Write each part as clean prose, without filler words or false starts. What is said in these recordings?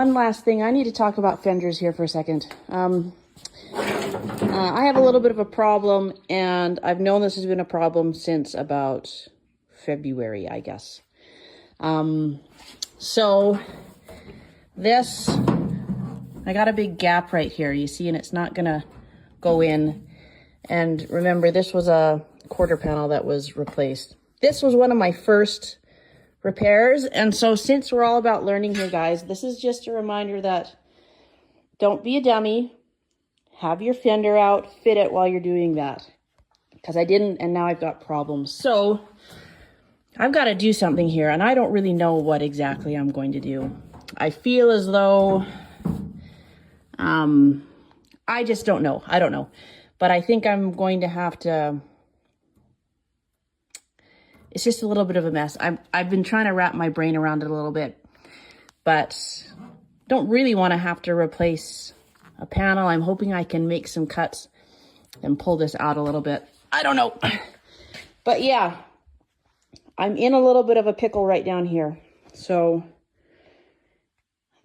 one last thing. I need to talk about fenders here for a second. I have a little bit of a problem, and I've known this has been a problem since about February, I guess. So this, I got a big gap right here, you see, and it's not gonna go in. And remember, this was a quarter panel that was replaced. This was one of my first repairs, and so since we're all about learning here, guys, this is just a reminder that don't be a dummy. Have your fender out, fit it while you're doing that, because I didn't, and now I've got problems. So I've got to do something here, and I don't really know what exactly I'm going to do. I feel as though I just don't know. I don't know, but I think I'm going to have to. It's just a little bit of a mess. I've been trying to wrap my brain around it a little bit, but don't really want to have to replace a panel. I'm hoping I can make some cuts and pull this out a little bit. I don't know. But yeah, I'm in a little bit of a pickle right down here. So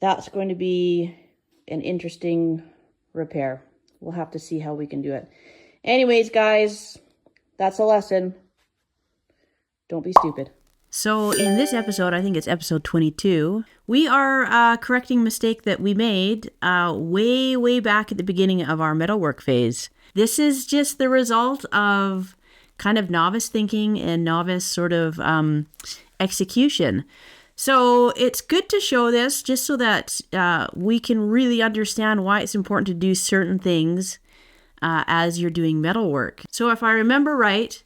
that's going to be an interesting repair. We'll have to see how we can do it. Anyways, guys, that's a lesson. Don't be stupid. So in this episode, I think it's episode 22, we are correcting a mistake that we made way back at the beginning of our metalwork phase. This is just the result of kind of novice thinking and novice sort of execution. So it's good to show this just so that we can really understand why it's important to do certain things as you're doing metalwork. So if I remember right,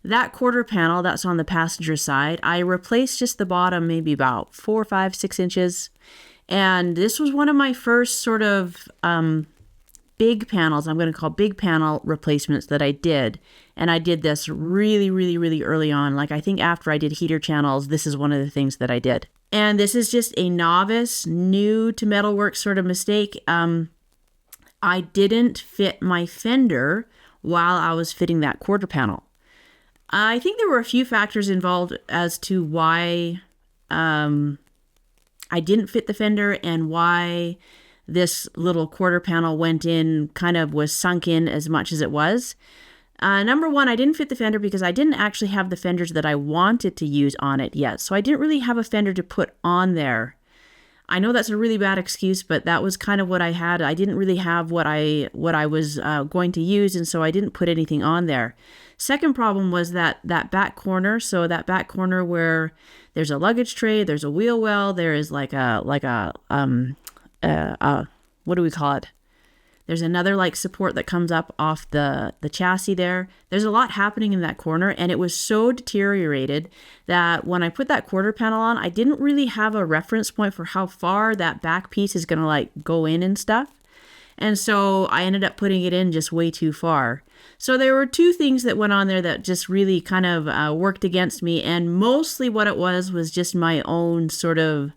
that quarter panel that's on the passenger side, I replaced just the bottom maybe about 4, 5, 6 inches. And this was one of my first sort of big panels, I'm going to call big panel replacements that I did. And I did this really early on. Like I think after I did heater channels, this is one of the things that I did. And this is just a novice, new to metalwork sort of mistake. I didn't fit my fender while I was fitting that quarter panel. I think there were a few factors involved as to why I didn't fit the fender and why this little quarter panel went in, kind of was sunk in as much as it was. Number one, I didn't fit the fender because I didn't actually have the fenders that I wanted to use on it yet. So I didn't really have a fender to put on there. I know that's a really bad excuse, but that was kind of what I had. I didn't really have what I was going to use, and so I didn't put anything on there. Second problem was that back corner. So that back corner where there's a luggage tray, there's a wheel well, there is what do we call it? There's another like support that comes up off the chassis there. There's a lot happening in that corner, and it was so deteriorated that when I put that quarter panel on, I didn't really have a reference point for how far that back piece is going to like go in and stuff. And so I ended up putting it in just way too far. So there were two things that went on there that just really kind of worked against me. And mostly what it was just my own sort of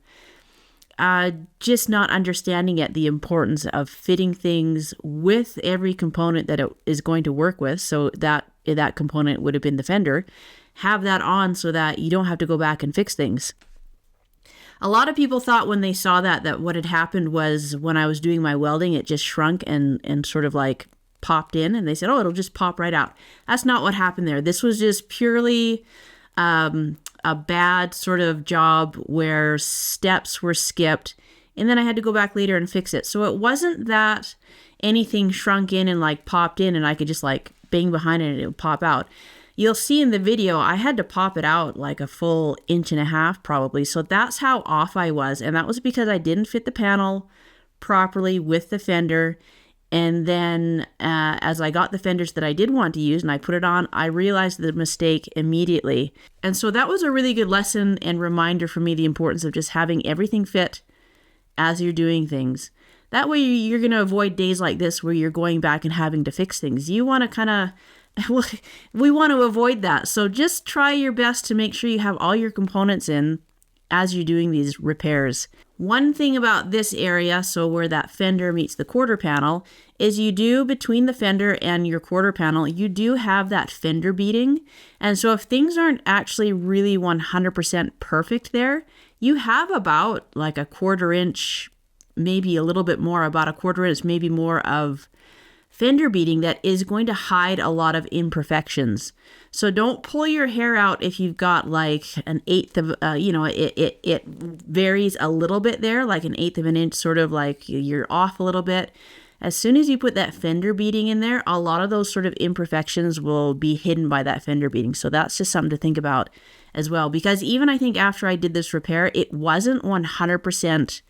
just not understanding the importance of fitting things with every component that it is going to work with. So that component would have been the fender. Have that on so that you don't have to go back and fix things. A lot of people thought when they saw that what had happened was when I was doing my welding, it just shrunk and sort of like popped in, and they said, oh, it'll just pop right out. That's not what happened there. This was just purely a bad sort of job where steps were skipped, and then I had to go back later and fix it. So it wasn't that anything shrunk in and like popped in and I could just like bang behind it and it would pop out. You'll see in the video, I had to pop it out like a full 1.5 inches probably. So that's how off I was. And that was because I didn't fit the panel properly with the fender. And then as I got the fenders that I did want to use and I put it on, I realized the mistake immediately. And so that was a really good lesson and reminder for me, the importance of just having everything fit as you're doing things. That way you're going to avoid days like this where you're going back and having to fix things. You want to kind of, we want to avoid that. So just try your best to make sure you have all your components in as you're doing these repairs. One thing about this area, so where that fender meets the quarter panel, is you do, between the fender and your quarter panel, you do have that fender beading. And so if things aren't actually really 100% perfect there, you have about like a 1/4 inch maybe a little bit more, about a quarter inch, maybe more of fender beading that is going to hide a lot of imperfections. So don't pull your hair out if you've got like an eighth of, it varies a little bit there, like an eighth of an inch, sort of like you're off a little bit. As soon as you put that fender beading in there, a lot of those sort of imperfections will be hidden by that fender beading. So that's just something to think about as well. Because even I think after I did this repair, it wasn't 100%,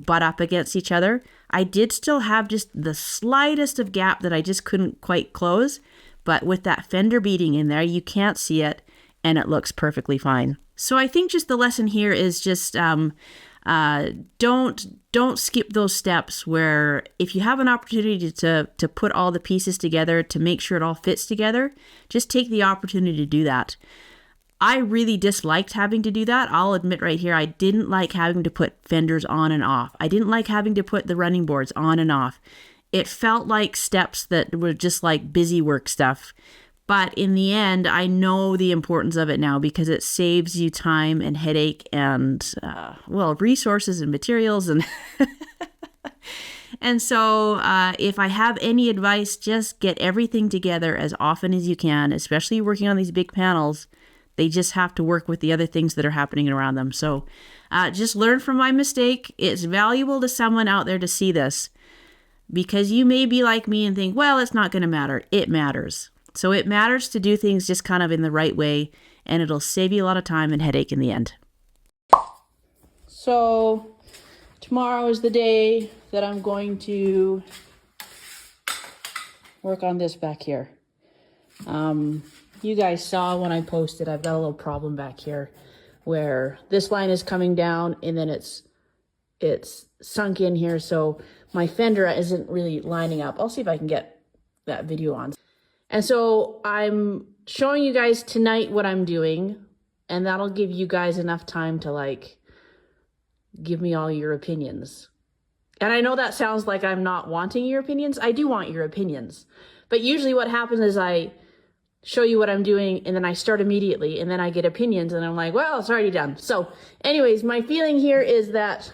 butt up against each other. I did still have just the slightest of gap that I just couldn't quite close. But with that fender beading in there, you can't see it and it looks perfectly fine. So I think just the lesson here is just don't skip those steps where if you have an opportunity to put all the pieces together to make sure it all fits together, just take the opportunity to do that. I really disliked having to do that. I'll admit right here, I didn't like having to put fenders on and off. I didn't like having to put the running boards on and off. It felt like steps that were just like busy work stuff. But in the end, I know the importance of it now because it saves you time and headache and, resources and materials. And so if I have any advice, just get everything together as often as you can, especially working on these big panels. They just have to work with the other things that are happening around them. So just learn from my mistake. It's valuable to someone out there to see this because you may be like me and think, well, it's not going to matter. It matters. So it matters to do things just kind of in the right way, and it'll save you a lot of time and headache in the end. So tomorrow is the day that I'm going to work on this back here. You guys saw when I posted, I've got a little problem back here where this line is coming down and then it's sunk in here. So my fender isn't really lining up. I'll see if I can get that video on. And so I'm showing you guys tonight what I'm doing, and that'll give you guys enough time to give me all your opinions. And I know that sounds like I'm not wanting your opinions. I do want your opinions. But usually what happens is I show you what I'm doing and then I start immediately and then I get opinions and I'm like, well, it's already done. So anyways, my feeling here is that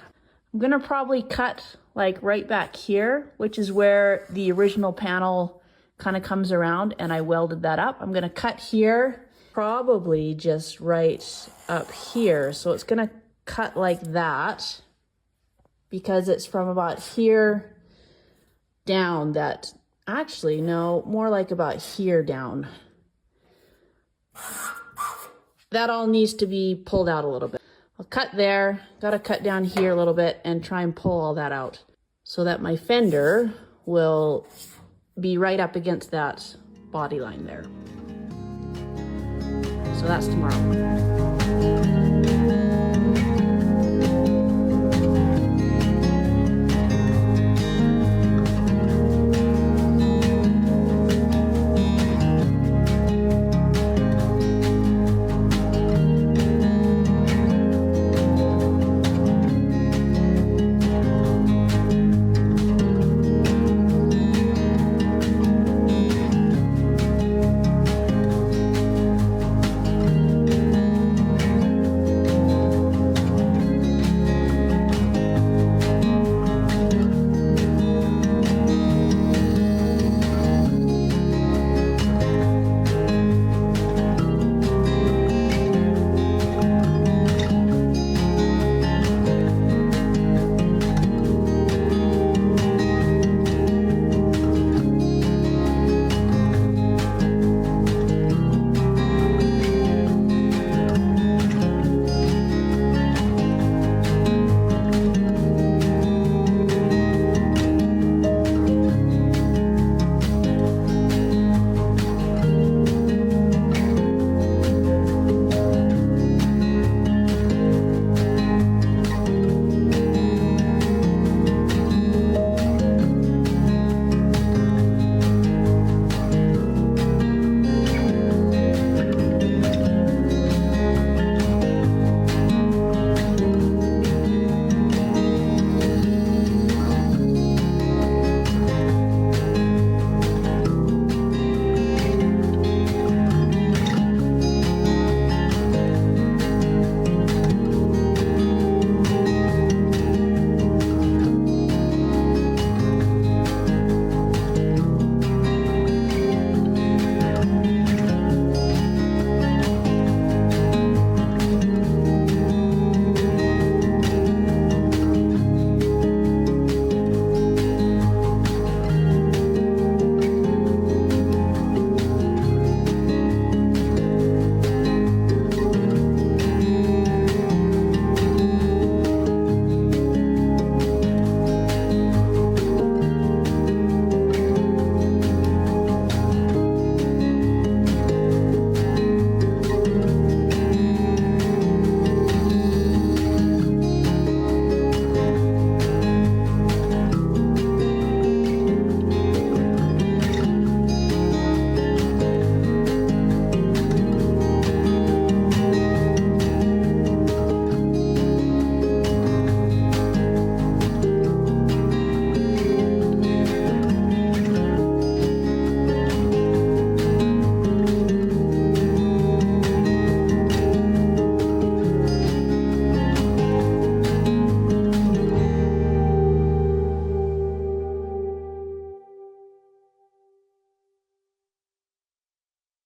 I'm gonna probably cut right back here, which is where the original panel kind of comes around, and I welded that up. I'm gonna cut here, probably just right up here. So it's gonna cut like that because it's from about here down that, actually, no, more like about here down. That all needs to be pulled out a little bit. I'll cut there, gotta cut down here a little bit and try and pull all that out so that my fender will be right up against that body line there. So that's tomorrow.